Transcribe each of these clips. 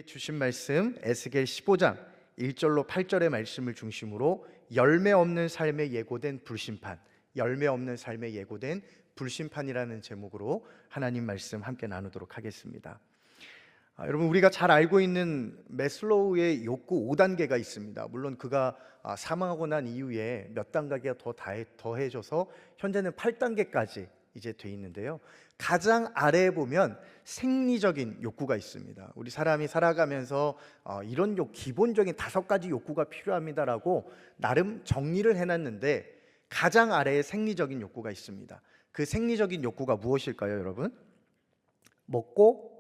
주신 말씀 에스겔 15장 1절로 8절의 말씀을 중심으로 열매 없는 삶에 예고된 불심판, 열매 없는 삶에 예고된 불심판이라는 제목으로 하나님 말씀 함께 나누도록 하겠습니다. 여러분, 우리가 잘 알고 있는 매슬로우의 욕구 5단계가 있습니다. 물론 그가 사망하고 난 이후에 몇 단계가 더 더해져서 현재는 8단계까지 이제 돼 있는데요. 가장 아래에 보면 생리적인 욕구가 있습니다. 우리 사람이 살아가면서 이런 기본적인 5가지 욕구가 필요합니다라고 나름 정리를 해놨는데, 가장 아래에 생리적인 욕구가 있습니다. 그 생리적인 욕구가 무엇일까요, 여러분? 먹고,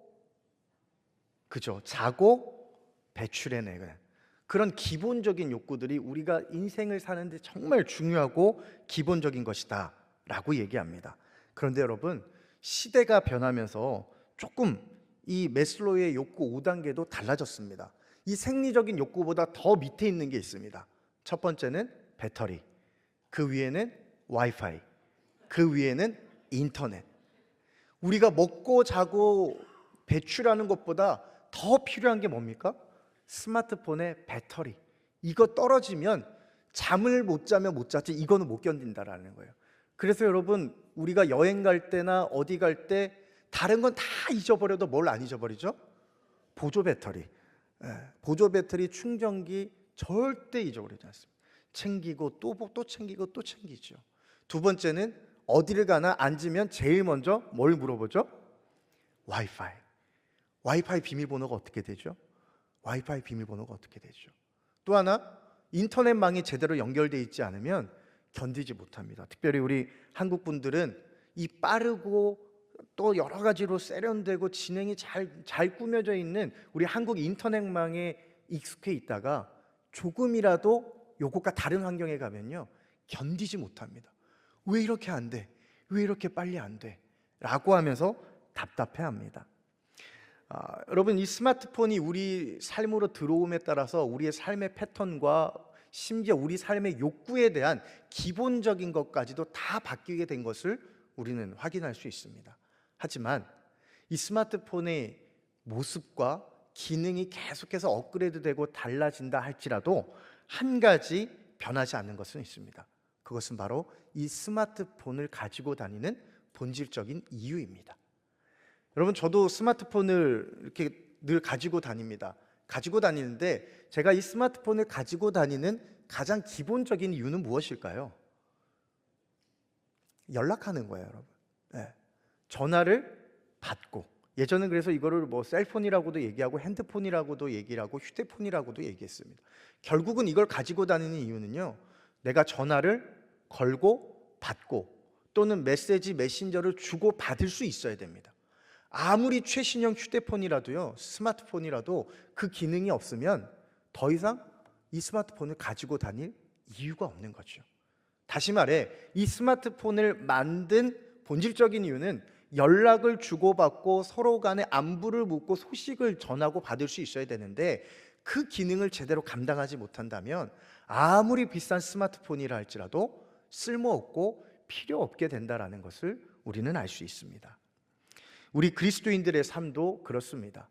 그죠? 자고, 배출해내는 그런 기본적인 욕구들이 우리가 인생을 사는데 정말 중요하고 기본적인 것이다 라고 얘기합니다. 그런데 여러분, 시대가 변하면서 조금 이 매슬로우의 욕구 5단계도 달라졌습니다. 이 생리적인 욕구보다 더 밑에 있는 게 있습니다. 첫 번째는 배터리, 그 위에는 와이파이, 그 위에는 인터넷. 우리가 먹고 자고 배출하는 것보다 더 필요한 게 뭡니까? 스마트폰의 배터리. 이거 떨어지면 잠을 못 자면 못 자지 이거는 못 견딘다라는 거예요. 그래서 여러분, 우리가 여행 갈 때나 어디 갈 때 다른 건 다 잊어버려도 뭘 안 잊어버리죠? 보조 배터리. 보조 배터리 충전기 절대 잊어버리지 않습니다. 챙기고 또 챙기고 또 챙기죠. 두 번째는 어디를 가나 앉으면 제일 먼저 뭘 물어보죠? 와이파이. 와이파이 비밀번호가 어떻게 되죠? 와이파이 비밀번호가 어떻게 되죠? 또 하나, 인터넷망이 제대로 연결되어 있지 않으면 견디지 못합니다. 특별히 우리 한국 분들은 이 빠르고 또 여러 가지로 세련되고 진행이 잘 꾸며져 있는 우리 한국 인터넷망에 익숙해 있다가 조금이라도 요것과 다른 환경에 가면요, 견디지 못합니다. 왜 이렇게 안 돼? 왜 이렇게 빨리 안 돼? 라고 하면서 답답해합니다. 여러분, 이 스마트폰이 우리 삶으로 들어옴에 따라서 우리의 삶의 패턴과 심지어 우리 삶의 욕구에 대한 기본적인 것까지도 다 바뀌게 된 것을 우리는 확인할 수 있습니다. 하지만 이 스마트폰의 모습과 기능이 계속해서 업그레이드되고 달라진다 할지라도 한 가지 변하지 않는 것은 있습니다. 그것은 바로 이 스마트폰을 가지고 다니는 본질적인 이유입니다. 여러분, 저도 스마트폰을 이렇게 늘 가지고 다닙니다. 가지고 다니는데 제가 이 스마트폰을 가지고 다니는 가장 기본적인 이유는 무엇일까요? 연락하는 거예요, 여러분. 전화를 받고, 예전엔 그래서 이거를 뭐 셀폰이라고도 얘기하고 핸드폰이라고도 얘기를 하고 휴대폰이라고도 얘기했습니다. 결국은 이걸 가지고 다니는 이유는요, 내가 전화를 걸고 받고 또는 메시지 메신저를 주고 받을 수 있어야 됩니다. 아무리 최신형 휴대폰이라도요, 스마트폰이라도 그 기능이 없으면 더 이상 이 스마트폰을 가지고 다닐 이유가 없는 거죠. 다시 말해, 이 스마트폰을 만든 본질적인 이유는 연락을 주고받고 서로 간에 안부를 묻고 소식을 전하고 받을 수 있어야 되는데, 그 기능을 제대로 감당하지 못한다면 아무리 비싼 스마트폰이라 할지라도 쓸모없고 필요 없게 된다는 것을 우리는 알 수 있습니다. 우리 그리스도인들의 삶도 그렇습니다.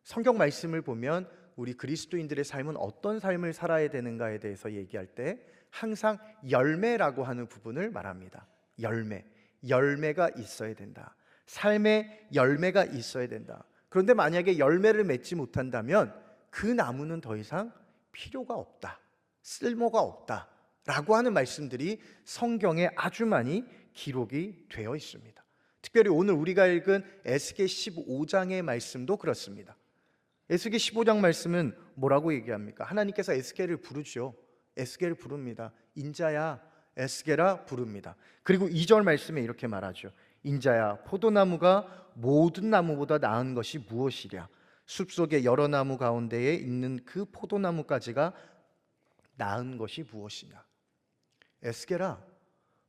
성경 말씀을 보면 우리 그리스도인들의 삶은 어떤 삶을 살아야 되는가에 대해서 얘기할 때 항상 열매라고 하는 부분을 말합니다. 열매가 있어야 된다. 삶에 열매가 있어야 된다. 그런데 만약에 열매를 맺지 못한다면 그 나무는 더 이상 필요가 없다, 쓸모가 없다 라고 하는 말씀들이 성경에 아주 많이 기록이 되어 있습니다. 특별히 오늘 우리가 읽은 에스겔 15장의 말씀도 그렇습니다. 에스겔 15장 말씀은 뭐라고 얘기합니까? 하나님께서 에스겔을 부르죠. 에스겔을 부릅니다. 인자야, 에스겔아 부릅니다. 그리고 2절 말씀에 이렇게 말하죠. 인자야, 포도나무가 모든 나무보다 나은 것이 무엇이랴? 숲속의 여러 나무 가운데에 있는 그 포도나무까지가 나은 것이 무엇이냐? 에스겔아,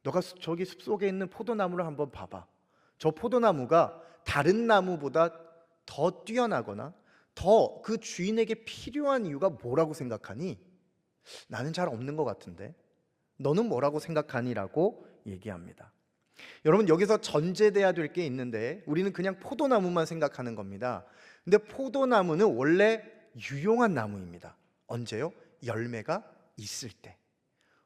너가 저기 숲속에 있는 포도나무를 한번 봐봐. 저 포도나무가 다른 나무보다 더 뛰어나거나 더 그 주인에게 필요한 이유가 뭐라고 생각하니? 나는 잘 없는 것 같은데 너는 뭐라고 생각하니? 라고 얘기합니다. 여러분, 여기서 전제돼야 될 게 있는데 우리는 그냥 포도나무만 생각하는 겁니다. 근데 포도나무는 원래 유용한 나무입니다. 언제요? 열매가 있을 때.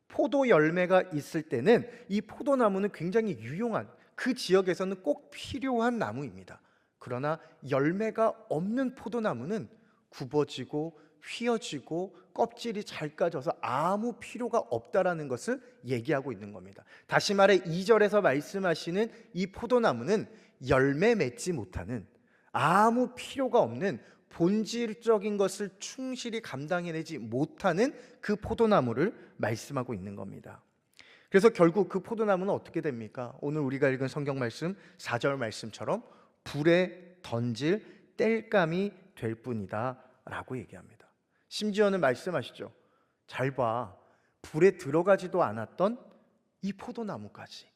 포도 열매가 있을 때는 이 포도나무는 굉장히 유용한, 그 지역에서는 꼭 필요한 나무입니다. 그러나 열매가 없는 포도나무는 굽어지고 휘어지고 껍질이 잘 까져서 아무 필요가 없다라는 것을 얘기하고 있는 겁니다. 다시 말해 2절에서 말씀하시는 이 포도나무는 열매 맺지 못하는, 아무 필요가 없는, 본질적인 것을 충실히 감당해내지 못하는 그 포도나무를 말씀하고 있는 겁니다. 그래서 결국 그 포도나무는 어떻게 됩니까? 오늘 우리가 읽은 성경 말씀 4절 말씀처럼 불에 던질 땔감이 될 뿐이다 라고 얘기합니다. 심지어는 말씀하시죠. 잘 봐, 불에 들어가지도 않았던 이 포도나무까지,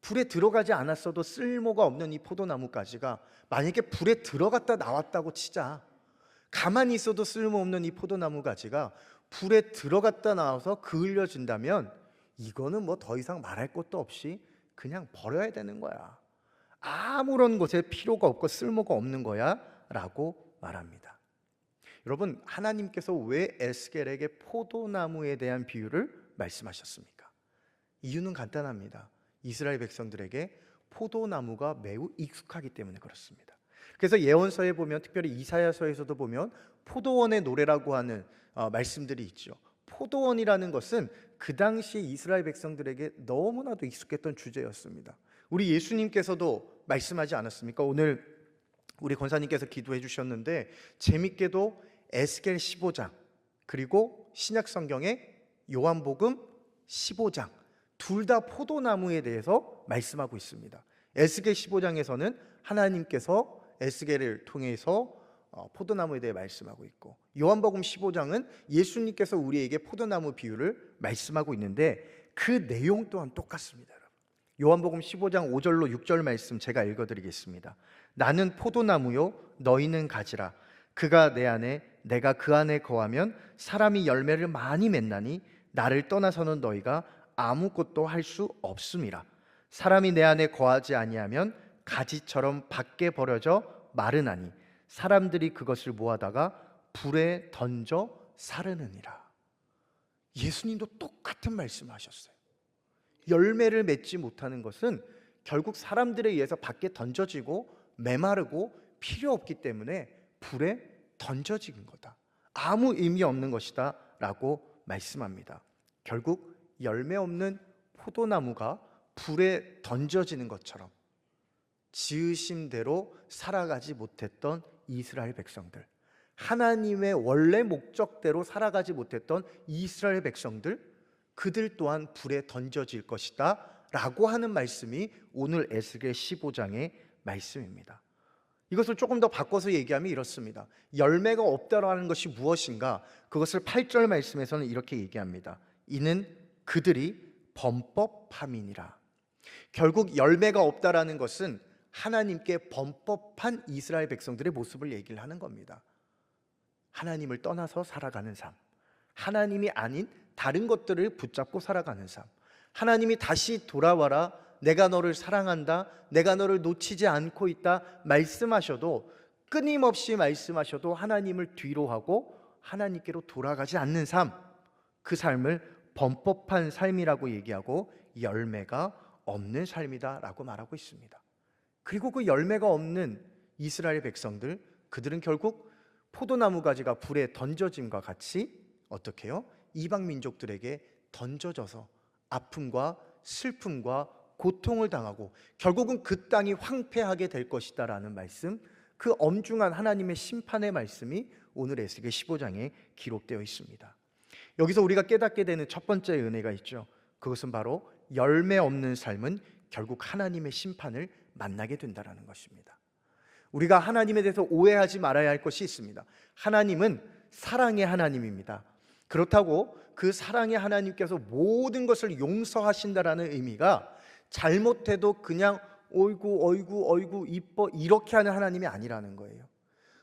불에 들어가지 않았어도 쓸모가 없는 이 포도나무까지가 만약에 불에 들어갔다 나왔다고 치자, 가만히 있어도 쓸모없는 이 포도나무 가지가 불에 들어갔다 나와서 그을려진다면 이거는 뭐 더 이상 말할 것도 없이 그냥 버려야 되는 거야. 아무런 곳에 필요가 없고 쓸모가 없는 거야 라고 말합니다. 여러분, 하나님께서 왜 에스겔에게 포도나무에 대한 비유를 말씀하셨습니까? 이유는 간단합니다. 이스라엘 백성들에게 포도나무가 매우 익숙하기 때문에 그렇습니다. 그래서 예언서에 보면, 특별히 이사야서에서도 보면 포도원의 노래라고 하는 말씀들이 있죠. 포도원이라는 것은 그 당시 이스라엘 백성들에게 너무나도 익숙했던 주제였습니다. 우리 예수님께서도 말씀하지 않았습니까? 오늘 우리 권사님께서 기도해 주셨는데, 재밌게도 에스겔 15장 그리고 신약 성경의 요한복음 15장 둘 다 포도나무에 대해서 말씀하고 있습니다. 에스겔 15장에서는 하나님께서 에스겔을 통해서 포도나무에 대해 말씀하고 있고, 요한복음 15장은 예수님께서 우리에게 포도나무 비유를 말씀하고 있는데 그 내용 또한 똑같습니다. 요한복음 15장 5절로 6절 말씀 제가 읽어드리겠습니다. 나는 포도나무요 너희는 가지라. 그가 내 안에 내가 그 안에 거하면 사람이 열매를 많이 맺나니 나를 떠나서는 너희가 아무것도 할 수 없음이라. 사람이 내 안에 거하지 아니하면 가지처럼 밖에 버려져 마르나니 사람들이 그것을 모아다가 불에 던져 사르느니라. 예수님도 똑같은 말씀하셨어요. 열매를 맺지 못하는 것은 결국 사람들에 의해서 밖에 던져지고 메마르고 필요 없기 때문에 불에 던져지는 거다. 아무 의미 없는 것이다 라고 말씀합니다. 결국 열매 없는 포도나무가 불에 던져지는 것처럼 지으심대로 살아가지 못했던 이스라엘 백성들, 하나님의 원래 목적대로 살아가지 못했던 이스라엘 백성들, 그들 또한 불에 던져질 것이다 라고 하는 말씀이 오늘 에스겔 15장의 말씀입니다. 이것을 조금 더 바꿔서 얘기하면 이렇습니다. 열매가 없다라는 것이 무엇인가? 그것을 8절 말씀에서는 이렇게 얘기합니다. 이는 그들이 범법함이니라. 결국 열매가 없다라는 것은 하나님께 범법한 이스라엘 백성들의 모습을 얘기를 하는 겁니다. 하나님을 떠나서 살아가는 삶, 하나님이 아닌 다른 것들을 붙잡고 살아가는 삶, 하나님이 다시 돌아와라, 내가 너를 사랑한다, 내가 너를 놓치지 않고 있다 말씀하셔도, 끊임없이 말씀하셔도 하나님을 뒤로 하고 하나님께로 돌아가지 않는 삶, 그 삶을 범법한 삶이라고 얘기하고 열매가 없는 삶이다 라고 말하고 있습니다. 그리고 그 열매가 없는 이스라엘 백성들, 그들은 결국 포도나무 가지가 불에 던져짐과 같이 어떻게 해요? 이방 민족들에게 던져져서 아픔과 슬픔과 고통을 당하고 결국은 그 땅이 황폐하게 될 것이다 라는 말씀, 그 엄중한 하나님의 심판의 말씀이 오늘 에스겔 15장에 기록되어 있습니다. 여기서 우리가 깨닫게 되는 첫 번째 은혜가 있죠. 그것은 바로 열매 없는 삶은 결국 하나님의 심판을 만나게 된다는 것입니다. 우리가 하나님에 대해서 오해하지 말아야 할 것이 있습니다. 하나님은 사랑의 하나님입니다. 그렇다고 그 사랑의 하나님께서 모든 것을 용서하신다라는 의미가 잘못해도 그냥 어이구 이뻐 이렇게 하는 하나님이 아니라는 거예요.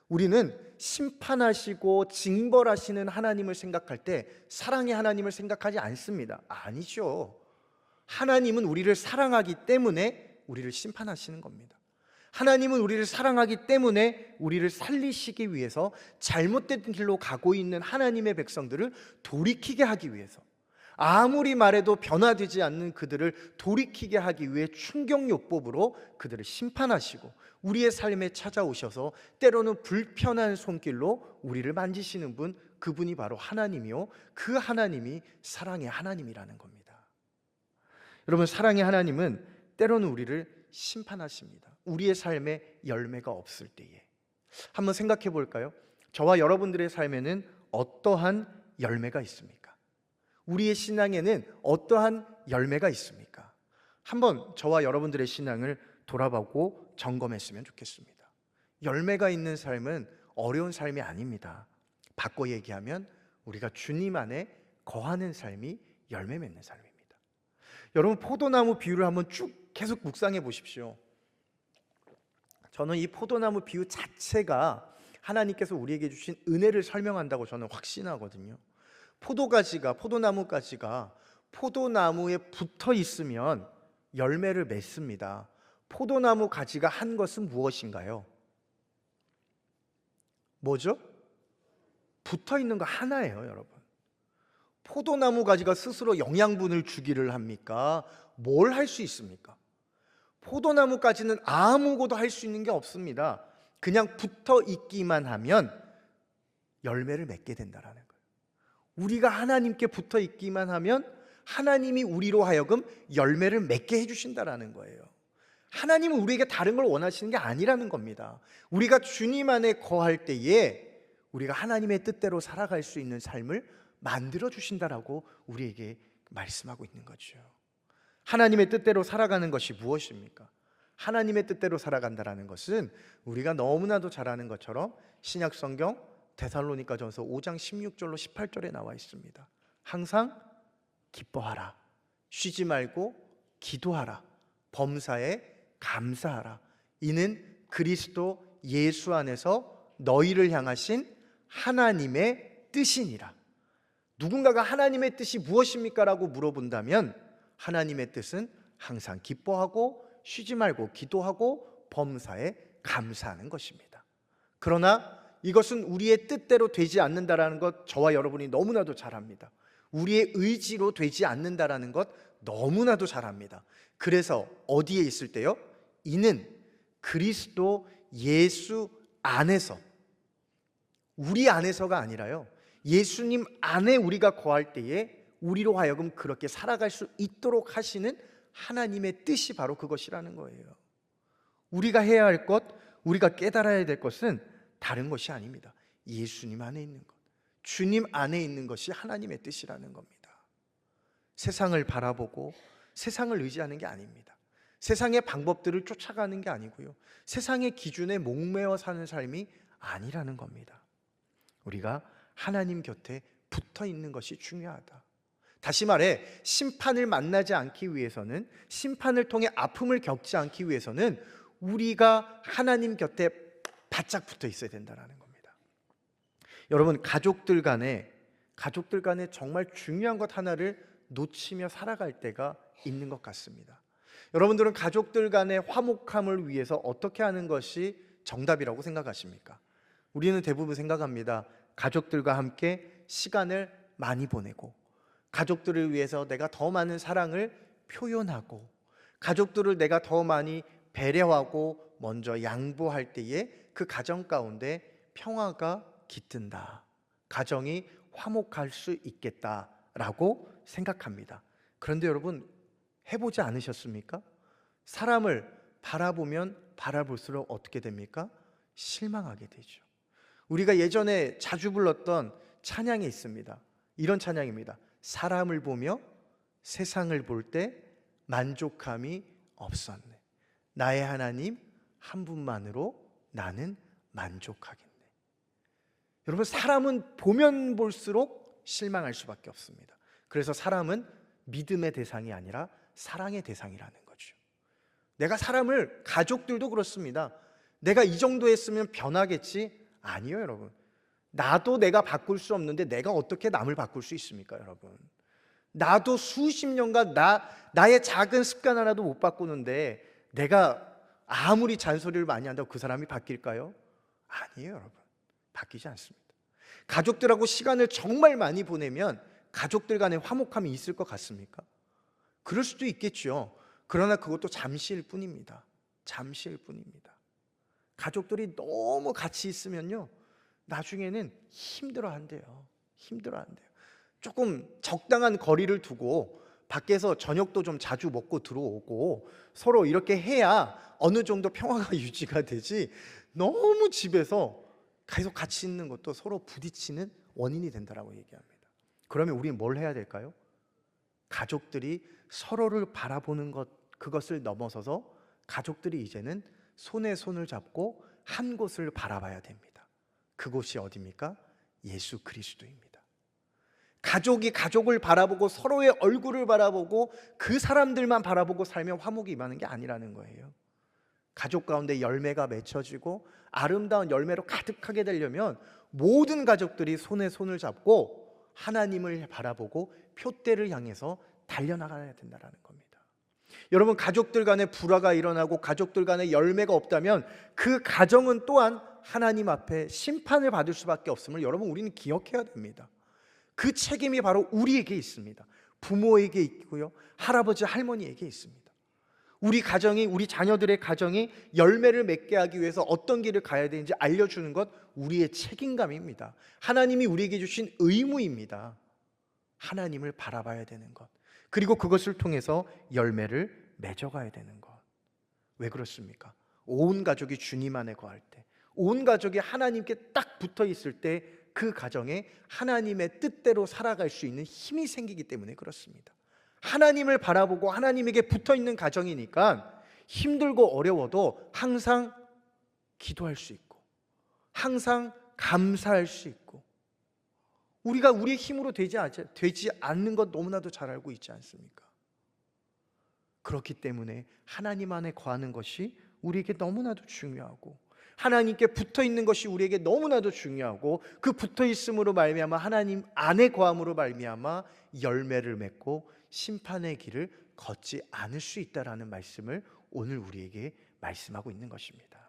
우리는 심판하시고 징벌하시는 하나님을 생각할 때 사랑의 하나님을 생각하지 않습니다. 아니죠. 하나님은 우리를 사랑하기 때문에 우리를 심판하시는 겁니다. 하나님은 우리를 사랑하기 때문에 우리를 살리시기 위해서 잘못된 길로 가고 있는 하나님의 백성들을 돌이키게 하기 위해서, 아무리 말해도 변화되지 않는 그들을 돌이키게 하기 위해 충격요법으로 그들을 심판하시고 우리의 삶에 찾아오셔서 때로는 불편한 손길로 우리를 만지시는 분, 그분이 바로 하나님이요, 그 하나님이 사랑의 하나님이라는 겁니다. 여러분, 사랑의 하나님은 때로는 우리를 심판하십니다. 우리의 삶에 열매가 없을 때에. 한번 생각해 볼까요? 저와 여러분들의 삶에는 어떠한 열매가 있습니까? 우리의 신앙에는 어떠한 열매가 있습니까? 한번 저와 여러분들의 신앙을 돌아보고 점검했으면 좋겠습니다. 열매가 있는 삶은 어려운 삶이 아닙니다. 바꿔 얘기하면 우리가 주님 안에 거하는 삶이 열매 맺는 삶입니다. 여러분, 포도나무 비유를 한번 쭉 계속 묵상해 보십시오. 저는 이 포도나무 비유 자체가 하나님께서 우리에게 주신 은혜를 설명한다고 저는 확신하거든요. 포도나무 가지가 포도나무에 붙어 있으면 열매를 맺습니다. 포도나무 가지가 한 것은 무엇인가요? 뭐죠? 붙어 있는 거 하나예요, 여러분. 포도나무 가지가 스스로 영양분을 주기를 합니까? 뭘 할 수 있습니까? 포도나무 가지는 아무것도 할 수 있는 게 없습니다. 그냥 붙어 있기만 하면 열매를 맺게 된다라는 거예요. 우리가 하나님께 붙어 있기만 하면 하나님이 우리로 하여금 열매를 맺게 해주신다라는 거예요. 하나님은 우리에게 다른 걸 원하시는 게 아니라는 겁니다. 우리가 주님 안에 거할 때에 우리가 하나님의 뜻대로 살아갈 수 있는 삶을 만들어 주신다라고 우리에게 말씀하고 있는 거죠. 하나님의 뜻대로 살아가는 것이 무엇입니까? 하나님의 뜻대로 살아간다라는 것은 우리가 너무나도 잘 아는 것처럼 신약 성경 데살로니가전서 5장 16절로 18절에 나와 있습니다. 항상 기뻐하라, 쉬지 말고 기도하라, 범사에 감사하라. 이는 그리스도 예수 안에서 너희를 향하신 하나님의 뜻이니라. 누군가가 하나님의 뜻이 무엇입니까? 라고 물어본다면 하나님의 뜻은 항상 기뻐하고 쉬지 말고 기도하고 범사에 감사하는 것입니다. 그러나 이것은 우리의 뜻대로 되지 않는다라는 것 저와 여러분이 너무나도 잘 압니다. 우리의 의지로 되지 않는다라는 것 너무나도 잘 압니다. 그래서 어디에 있을 때요? 이는 그리스도 예수 안에서, 우리 안에서가 아니라요, 예수님 안에 우리가 거할 때에 우리로 하여금 그렇게 살아갈 수 있도록 하시는 하나님의 뜻이 바로 그것이라는 거예요. 우리가 해야 할 것, 우리가 깨달아야 될 것은 다른 것이 아닙니다. 예수님 안에 있는 것, 주님 안에 있는 것이 하나님의 뜻이라는 겁니다. 세상을 바라보고 세상을 의지하는 게 아닙니다. 세상의 방법들을 쫓아가는 게 아니고요, 세상의 기준에 목매어 사는 삶이 아니라는 겁니다. 우리가 하나님 곁에 붙어 있는 것이 중요하다. 다시 말해, 심판을 만나지 않기 위해서는, 심판을 통해 아픔을 겪지 않기 위해서는 우리가 하나님 곁에 바짝 붙어 있어야 된다는 겁니다. 여러분, 가족들 간에 정말 중요한 것 하나를 놓치며 살아갈 때가 있는 것 같습니다. 여러분들은 가족들 간의 화목함을 위해서 어떻게 하는 것이 정답이라고 생각하십니까? 우리는 대부분 생각합니다. 가족들과 함께 시간을 많이 보내고, 가족들을 위해서 내가 더 많은 사랑을 표현하고, 가족들을 내가 더 많이 배려하고 먼저 양보할 때에 그 가정 가운데 평화가 깃든다, 가정이 화목할 수 있겠다라고 생각합니다. 그런데 여러분, 해보지 않으셨습니까? 사람을 바라보면 바라볼수록 어떻게 됩니까? 실망하게 되죠. 우리가 예전에 자주 불렀던 찬양이 있습니다. 이런 찬양입니다. 사람을 보며 세상을 볼 때 만족함이 없었네. 나의 하나님 한 분만으로 나는 만족하겠네. 여러분, 사람은 보면 볼수록 실망할 수밖에 없습니다. 그래서 사람은 믿음의 대상이 아니라 사랑의 대상이라는 거죠. 내가 사람을, 가족들도 그렇습니다. 내가 이 정도 했으면 변하겠지? 아니요, 여러분. 나도 내가 바꿀 수 없는데 내가 어떻게 남을 바꿀 수 있습니까, 여러분? 나도 수십 년간 나의 작은 습관 하나도 못 바꾸는데 내가 아무리 잔소리를 많이 한다고 그 사람이 바뀔까요? 아니에요, 여러분. 바뀌지 않습니다. 가족들하고 시간을 정말 많이 보내면 가족들 간의 화목함이 있을 것 같습니까? 그럴 수도 있겠죠. 그러나 그것도 잠시일 뿐입니다. 잠시일 뿐입니다. 가족들이 너무 같이 있으면요, 나중에는 힘들어한대요. 힘들어한대요. 조금 적당한 거리를 두고 밖에서 저녁도 좀 자주 먹고 들어오고 서로 이렇게 해야 어느 정도 평화가 유지가 되지, 너무 집에서 계속 같이 있는 것도 서로 부딪히는 원인이 된다라고 얘기합니다. 그러면 우리는 뭘 해야 될까요? 가족들이 서로를 바라보는 것, 그것을 넘어서서 가족들이 이제는 손에 손을 잡고 한 곳을 바라봐야 됩니다. 그곳이 어디입니까? 예수 그리스도입니다. 가족이 가족을 바라보고 서로의 얼굴을 바라보고 그 사람들만 바라보고 살면 화목이 임하는 게 아니라는 거예요. 가족 가운데 열매가 맺혀지고 아름다운 열매로 가득하게 되려면 모든 가족들이 손에 손을 잡고 하나님을 바라보고 표대를 향해서 달려나가야 된다는 겁니다. 여러분, 가족들 간에 불화가 일어나고 가족들 간에 열매가 없다면 그 가정은 또한 하나님 앞에 심판을 받을 수밖에 없음을 여러분, 우리는 기억해야 됩니다. 그 책임이 바로 우리에게 있습니다. 부모에게 있고요, 할아버지 할머니에게 있습니다. 우리 가정이, 우리 자녀들의 가정이 열매를 맺게 하기 위해서 어떤 길을 가야 되는지 알려주는 것, 우리의 책임감입니다. 하나님이 우리에게 주신 의무입니다. 하나님을 바라봐야 되는 것, 그리고 그것을 통해서 열매를 맺어가야 되는 것. 왜 그렇습니까? 온 가족이 주님 안에 거할 때, 온 가족이 하나님께 딱 붙어 있을 때 그 가정에 하나님의 뜻대로 살아갈 수 있는 힘이 생기기 때문에 그렇습니다. 하나님을 바라보고 하나님에게 붙어 있는 가정이니까 힘들고 어려워도 항상 기도할 수 있고 항상 감사할 수 있고, 우리가 우리의 힘으로 되지 않는 것 너무나도 잘 알고 있지 않습니까? 그렇기 때문에 하나님 안에 거하는 것이 우리에게 너무나도 중요하고, 하나님께 붙어 있는 것이 우리에게 너무나도 중요하고, 그 붙어 있음으로 말미암아 하나님 안에 거함으로 말미암아 열매를 맺고 심판의 길을 걷지 않을 수 있다라는 말씀을 오늘 우리에게 말씀하고 있는 것입니다.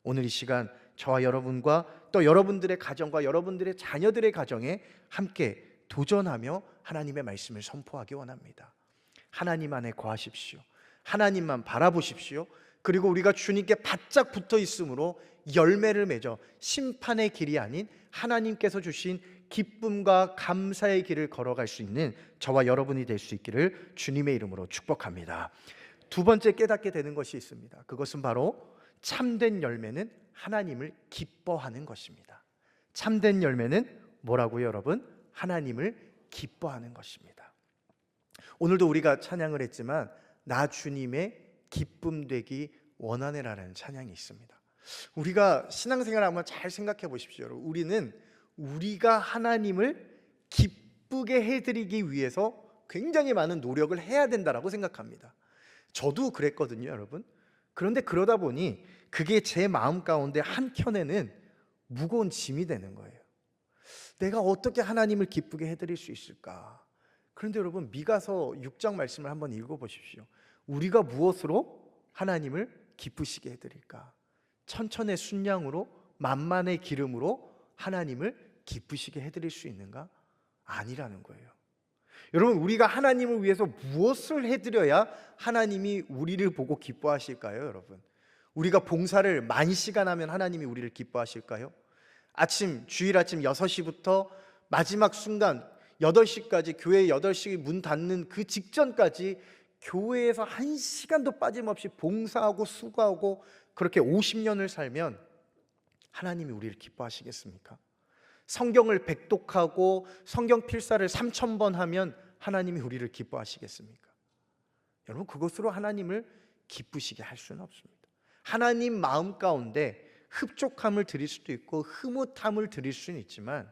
오늘 이 시간 저와 여러분과 또 여러분들의 가정과 여러분들의 자녀들의 가정에 함께 도전하며 하나님의 말씀을 선포하기 원합니다. 하나님 안에 거하십시오. 하나님만 바라보십시오. 그리고 우리가 주님께 바짝 붙어 있으므로 열매를 맺어 심판의 길이 아닌 하나님께서 주신 기쁨과 감사의 길을 걸어갈 수 있는 저와 여러분이 될 수 있기를 주님의 이름으로 축복합니다. 두 번째 깨닫게 되는 것이 있습니다. 그것은 바로 참된 열매는 하나님을 기뻐하는 것입니다. 참된 열매는 뭐라고요, 여러분? 하나님을 기뻐하는 것입니다. 오늘도 우리가 찬양을 했지만 나 주님의 기쁨 되기 원하네라는 찬양이 있습니다. 우리가 신앙생활을 한번 잘 생각해 보십시오. 여러분, 우리는 우리가 하나님을 기쁘게 해드리기 위해서 굉장히 많은 노력을 해야 된다라고 생각합니다. 저도 그랬거든요, 여러분. 그런데 그러다 보니 그게 제 마음 가운데 한켠에는 무거운 짐이 되는 거예요. 내가 어떻게 하나님을 기쁘게 해드릴 수 있을까? 그런데 여러분, 미가서 6장 말씀을 한번 읽어보십시오. 우리가 무엇으로 하나님을 기쁘시게 해드릴까? 천천의 순양으로, 만만의 기름으로 하나님을 기쁘시게 해드릴 수 있는가? 아니라는 거예요. 여러분, 우리가 하나님을 위해서 무엇을 해드려야 하나님이 우리를 보고 기뻐하실까요? 여러분, 우리가 봉사를 만 시간 하면 하나님이 우리를 기뻐하실까요? 주일 아침 6시부터 마지막 순간 8시까지, 교회 8시 문 닫는 그 직전까지 교회에서 1시간도 빠짐없이 봉사하고 수고하고 그렇게 50년을 살면 하나님이 우리를 기뻐하시겠습니까? 성경을 백독하고 성경 필사를 3000번 하면 하나님이 우리를 기뻐하시겠습니까? 여러분, 그것으로 하나님을 기쁘시게 할 수는 없습니다. 하나님 마음 가운데 흡족함을 드릴 수도 있고 흐뭇함을 드릴 수는 있지만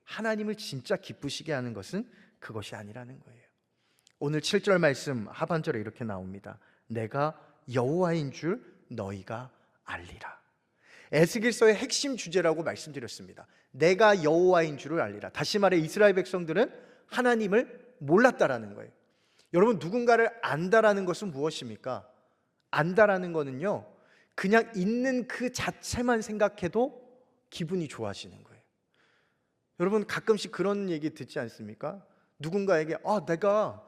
하나님을 진짜 기쁘시게 하는 것은 그것이 아니라는 거예요. 오늘 7절 말씀 하반절에 이렇게 나옵니다. 내가 여호와인 줄 너희가 알리라. 에스겔서의 핵심 주제라고 말씀드렸습니다. 내가 여호와인 줄을 알리라. 다시 말해 이스라엘 백성들은 하나님을 몰랐다라는 거예요. 여러분, 누군가를 안다라는 것은 무엇입니까? 안다라는 거는요, 그냥 있는 그 자체만 생각해도 기분이 좋아지는 거예요. 여러분 가끔씩 그런 얘기 듣지 않습니까? 누군가에게 내가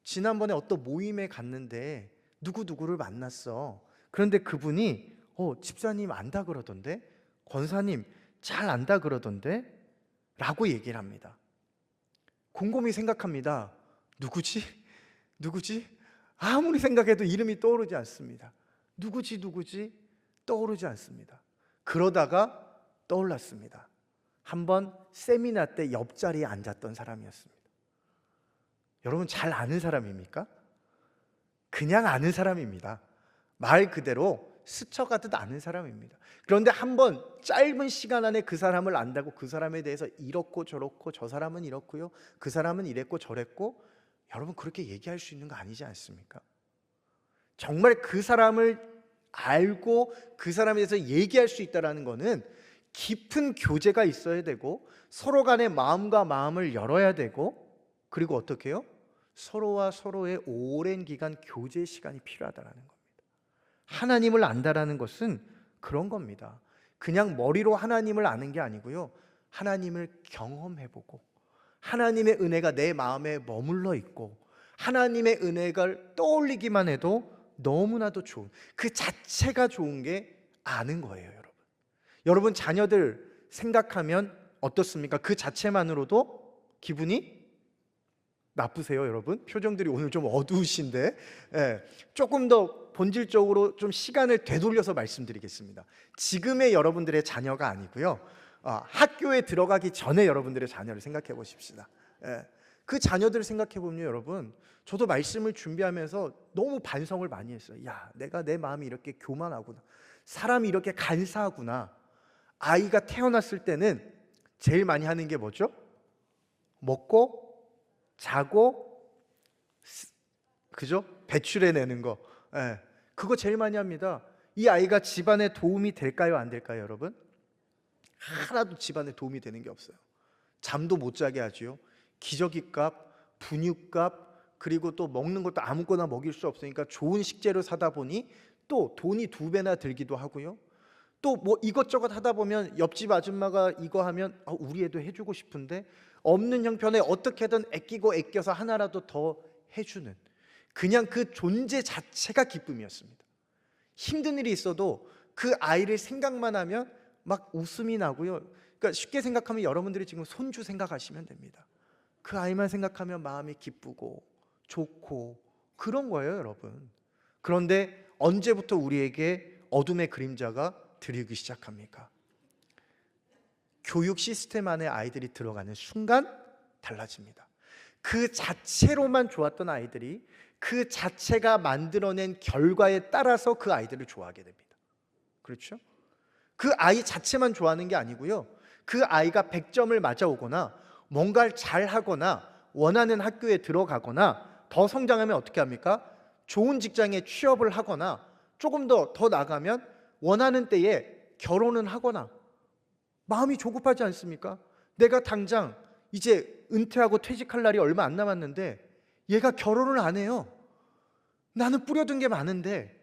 지난번에 어떤 모임에 갔는데 누구누구를 만났어. 그런데 그분이 집사님 안다 그러던데, 권사님 잘 안다 그러던데 라고 얘기를 합니다. 곰곰이 생각합니다. 누구지? 누구지? 아무리 생각해도 이름이 떠오르지 않습니다. 누구지? 떠오르지 않습니다. 그러다가 떠올랐습니다. 한번 세미나 때 옆자리에 앉았던 사람이었습니다. 여러분 잘 아는 사람입니까? 그냥 아는 사람입니다. 말 그대로 스쳐가듯 아는 사람입니다. 그런데 한번 짧은 시간 안에 그 사람을 안다고 그 사람에 대해서 이렇고 저렇고, 저 사람은 이렇고요, 그 사람은 이랬고 저랬고, 여러분 그렇게 얘기할 수 있는 거 아니지 않습니까? 정말 그 사람을 알고 그 사람에 대해서 얘기할 수 있다는 것은 깊은 교제가 있어야 되고, 서로 간의 마음과 마음을 열어야 되고, 그리고 어떻게 해요? 서로와 서로의 오랜 기간 교제 시간이 필요하다는 겁니다. 하나님을 안다라는 것은 그런 겁니다. 그냥 머리로 하나님을 아는 게 아니고요, 하나님을 경험해보고, 하나님의 은혜가 내 마음에 머물러 있고, 하나님의 은혜를 떠올리기만 해도 너무나도 좋은, 그 자체가 좋은 게 아는 거예요. 여러분 자녀들 생각하면 어떻습니까? 그 자체만으로도 기분이 나쁘세요, 여러분? 표정들이 오늘 좀 어두우신데, 조금 더 본질적으로 좀 시간을 되돌려서 말씀드리겠습니다. 지금의 여러분들의 자녀가 아니고요, 학교에 들어가기 전에 여러분들의 자녀를 생각해 보십시다. 그 자녀들을 생각해 보면 여러분, 저도 말씀을 준비하면서 너무 반성을 많이 했어요. 내가 내 마음이 이렇게 교만하구나, 사람이 이렇게 간사하구나. 아이가 태어났을 때는 제일 많이 하는 게 뭐죠? 먹고 자고, 그죠? 배출해내는 거. 그거 제일 많이 합니다. 이 아이가 집안에 도움이 될까요, 안 될까요, 여러분? 하나도 집안에 도움이 되는 게 없어요. 잠도 못 자게 하지요. 기저귀값, 분유값, 그리고 또 먹는 것도 아무거나 먹일 수 없으니까 좋은 식재료 사다 보니 또 돈이 2배나 들기도 하고요. 또 뭐 이것저것 하다 보면 옆집 아줌마가 이거 하면 우리 애도 해주고 싶은데 없는 형편에 어떻게든 아껴서 하나라도 더 해주는, 그냥 그 존재 자체가 기쁨이었습니다. 힘든 일이 있어도 그 아이를 생각만 하면 막 웃음이 나고요. 그러니까 쉽게 생각하면 여러분들이 지금 손주 생각하시면 됩니다. 그 아이만 생각하면 마음이 기쁘고 좋고 그런 거예요, 여러분. 그런데 언제부터 우리에게 어둠의 그림자가 들이기 시작합니까? 교육 시스템 안에 아이들이 들어가는 순간 달라집니다. 그 자체로만 좋았던 아이들이 그 자체가 만들어낸 결과에 따라서 그 아이들을 좋아하게 됩니다. 그렇죠? 그 아이 자체만 좋아하는 게 아니고요, 그 아이가 100점을 맞아오거나 뭔가를 잘하거나 원하는 학교에 들어가거나 더 성장하면 어떻게 합니까? 좋은 직장에 취업을 하거나 조금 더 나가면 원하는 때에 결혼은 하거나, 마음이 조급하지 않습니까? 내가 당장 이제 은퇴하고 퇴직할 날이 얼마 안 남았는데 얘가 결혼을 안 해요. 나는 뿌려둔 게 많은데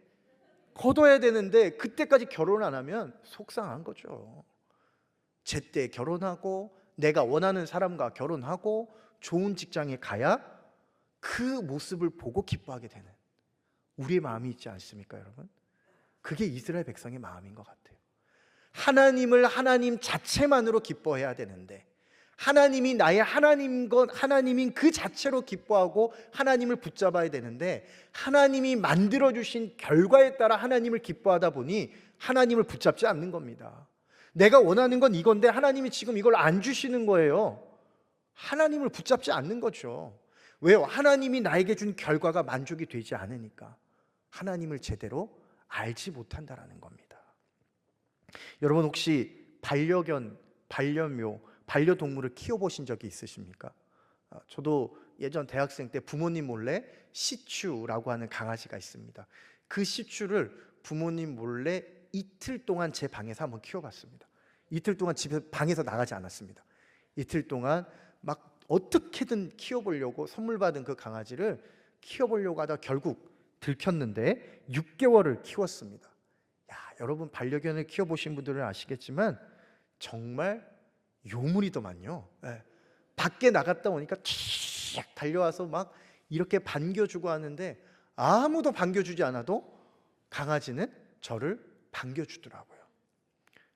거둬야 되는데 그때까지 결혼을 안 하면 속상한 거죠. 제때 결혼하고 내가 원하는 사람과 결혼하고 좋은 직장에 가야 그 모습을 보고 기뻐하게 되는 우리의 마음이 있지 않습니까, 여러분? 그게 이스라엘 백성의 마음인 것 같아요. 하나님을 하나님 자체만으로 기뻐해야 되는데, 하나님이 나의 하나님인 그 자체로 기뻐하고 하나님을 붙잡아야 되는데, 하나님이 만들어주신 결과에 따라 하나님을 기뻐하다 보니 하나님을 붙잡지 않는 겁니다. 내가 원하는 건 이건데 하나님이 지금 이걸 안 주시는 거예요. 하나님을 붙잡지 않는 거죠. 왜요? 하나님이 나에게 준 결과가 만족이 되지 않으니까. 하나님을 제대로 알지 못한다라는 겁니다. 여러분 혹시 반려견, 반려묘, 반려동물을 키워보신 적이 있으십니까? 저도 예전 대학생 때 부모님 몰래 시츄라고 하는 강아지가 있습니다. 그 시츄를 부모님 몰래 이틀 동안 제 방에서 한번 키워봤습니다. 이틀 동안 방에서 나가지 않았습니다. 이틀 동안 막 어떻게든 키워보려고 선물 받은 그 강아지를 키워보려고 하다 결국 들켰는데 6개월을 키웠습니다. 여러분 반려견을 키워보신 분들은 아시겠지만 정말 요물이더만요. 예. 밖에 나갔다 오니까 튀 달려와서 막 이렇게 반겨주고 하는데 아무도 반겨주지 않아도 강아지는 저를 반겨주더라고요.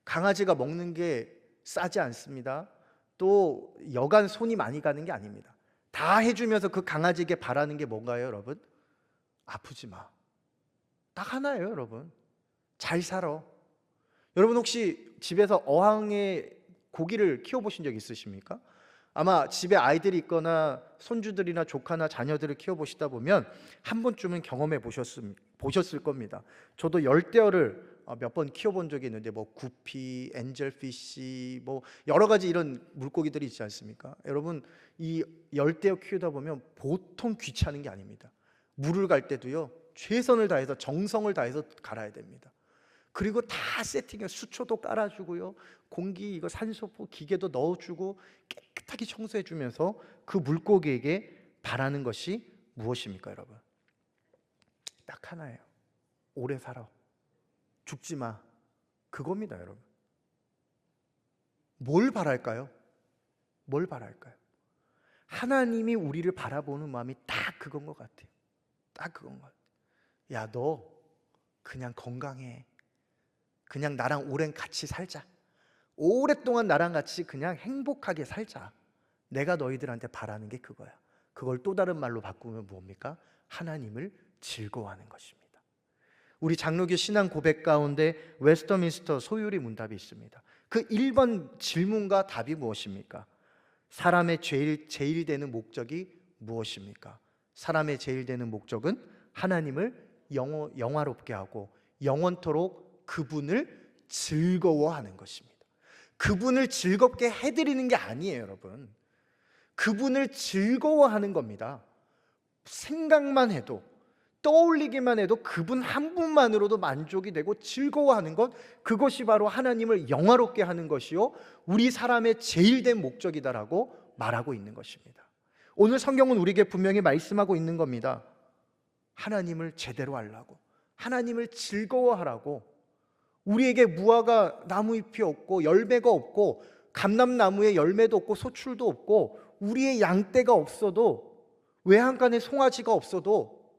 강아지가 먹는 게 싸지 않습니다. 또 여간 손이 많이 가는 게 아닙니다. 다 해주면서 그 강아지에게 바라는 게 뭔가요, 여러분? 아프지 마. 딱 하나예요, 여러분. 잘 살아. 여러분 혹시 집에서 어항에 고기를 키워보신 적 있으십니까? 아마 집에 아이들이 있거나 손주들이나 조카나 자녀들을 키워보시다 보면 한 번쯤은 경험해 보셨을 겁니다. 저도 열대어를 몇 번 키워본 적이 있는데 뭐 구피, 엔젤피쉬, 뭐 여러 가지 이런 물고기들이 있지 않습니까? 여러분 이 열대어 키우다 보면 보통 귀찮은 게 아닙니다. 물을 갈 때도요 최선을 다해서 정성을 다해서 갈아야 됩니다. 그리고 다 세팅해 수초도 깔아주고요, 공기 이거 산소포 기계도 넣어주고 깨끗하게 청소해주면서 그 물고기에게 바라는 것이 무엇입니까, 여러분? 딱 하나예요. 오래 살아. 죽지 마. 그겁니다, 여러분. 뭘 바랄까요? 뭘 바랄까요? 하나님이 우리를 바라보는 마음이 딱 그건 것 같아요. 딱 그건 것 같아요. 야, 너 그냥 건강해. 그냥 나랑 오랜 같이 살자. 오랫동안 나랑 같이 그냥 행복하게 살자. 내가 너희들한테 바라는 게 그거야. 그걸 또 다른 말로 바꾸면 뭡니까? 하나님을 즐거워하는 것입니다. 우리 장로교 신앙 고백 가운데 웨스터민스터 소유리 문답이 있습니다. 그 1번 질문과 답이 무엇입니까? 사람의 제일 되는 목적이 무엇입니까? 사람의 제일 되는 목적은 하나님을 영화롭게 하고 영원토록 그분을 즐거워하는 것입니다. 그분을 즐겁게 해드리는 게 아니에요, 여러분. 그분을 즐거워하는 겁니다. 생각만 해도, 떠올리기만 해도 그분 한 분만으로도 만족이 되고 즐거워하는 것, 그것이 바로 하나님을 영화롭게 하는 것이요 우리 사람의 제일 된 목적이다라고 말하고 있는 것입니다. 오늘 성경은 우리에게 분명히 말씀하고 있는 겁니다. 하나님을 제대로 하려고, 하나님을 즐거워하라고. 우리에게 무화과 나무잎이 없고 열매가 없고 감람나무에 열매도 없고 소출도 없고 우리의 양떼가 없어도 외양간에 송아지가 없어도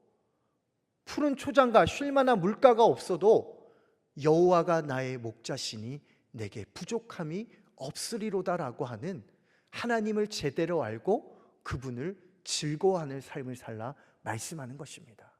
푸른 초장과 쉴만한 물가가 없어도 여호와가 나의 목자시니 내게 부족함이 없으리로다라고 하는 하나님을 제대로 알고 그분을 즐거워하는 삶을 살라 말씀하는 것입니다.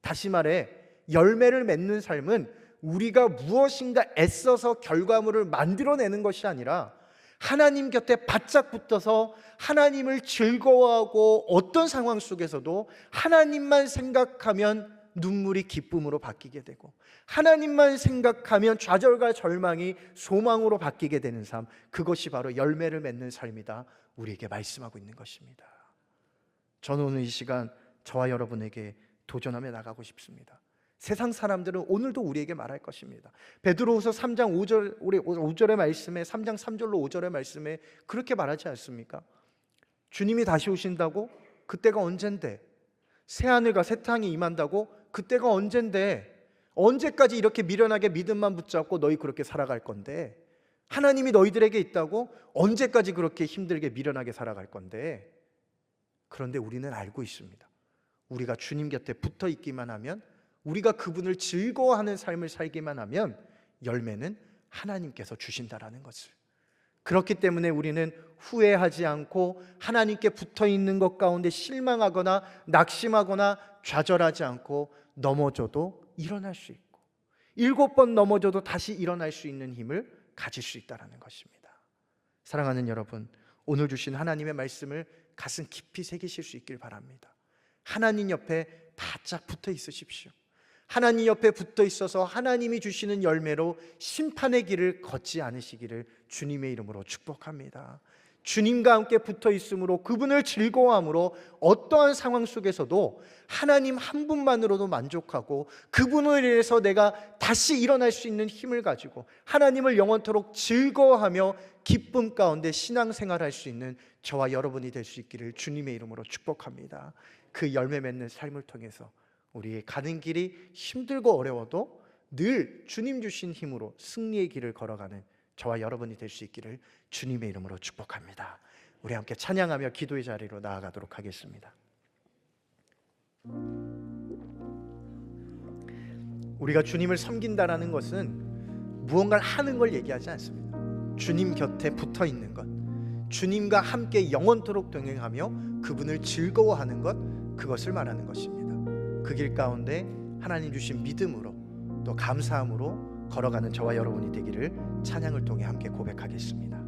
다시 말해 열매를 맺는 삶은 우리가 무엇인가 애써서 결과물을 만들어내는 것이 아니라 하나님 곁에 바짝 붙어서 하나님을 즐거워하고 어떤 상황 속에서도 하나님만 생각하면 눈물이 기쁨으로 바뀌게 되고 하나님만 생각하면 좌절과 절망이 소망으로 바뀌게 되는 삶, 그것이 바로 열매를 맺는 삶이다 우리에게 말씀하고 있는 것입니다. 저는 오늘 이 시간 저와 여러분에게 도전하며 나가고 싶습니다. 세상 사람들은 오늘도 우리에게 말할 것입니다. 베드로후서 3장 5절, 우리 5절의 말씀에 3장 3절로 5절의 말씀에 그렇게 말하지 않습니까? 주님이 다시 오신다고? 그때가 언젠데? 새하늘과 새 땅이 임한다고? 그때가 언젠데? 언제까지 이렇게 미련하게 믿음만 붙잡고 너희 그렇게 살아갈 건데? 하나님이 너희들에게 있다고? 언제까지 그렇게 힘들게 미련하게 살아갈 건데? 그런데 우리는 알고 있습니다. 우리가 주님 곁에 붙어 있기만 하면, 우리가 그분을 즐거워하는 삶을 살기만 하면 열매는 하나님께서 주신다라는 것을. 그렇기 때문에 우리는 후회하지 않고 하나님께 붙어 있는 것 가운데 실망하거나 낙심하거나 좌절하지 않고 넘어져도 일어날 수 있고 7번 넘어져도 다시 일어날 수 있는 힘을 가질 수 있다는 것입니다. 사랑하는 여러분, 오늘 주신 하나님의 말씀을 가슴 깊이 새기실 수 있길 바랍니다. 하나님 옆에 바짝 붙어 있으십시오. 하나님 옆에 붙어 있어서 하나님이 주시는 열매로 심판의 길을 걷지 않으시기를 주님의 이름으로 축복합니다. 주님과 함께 붙어 있으므로 그분을 즐거워함으로 어떠한 상황 속에서도 하나님 한 분만으로도 만족하고 그분을 위해서 내가 다시 일어날 수 있는 힘을 가지고 하나님을 영원토록 즐거워하며 기쁨 가운데 신앙생활할 수 있는 저와 여러분이 될 수 있기를 주님의 이름으로 축복합니다. 그 열매 맺는 삶을 통해서 우리의 가는 길이 힘들고 어려워도 늘 주님 주신 힘으로 승리의 길을 걸어가는 저와 여러분이 될 수 있기를 주님의 이름으로 축복합니다. 우리 함께 찬양하며 기도의 자리로 나아가도록 하겠습니다. 우리가 주님을 섬긴다라는 것은 무언가를 하는 걸 얘기하지 않습니다. 주님 곁에 붙어 있는 것, 주님과 함께 영원토록 동행하며 그분을 즐거워하는 것, 그것을 말하는 것입니다. 그 길 가운데 하나님 주신 믿음으로 또 감사함으로 걸어가는 저와 여러분이 되기를 찬양을 통해 함께 고백하겠습니다.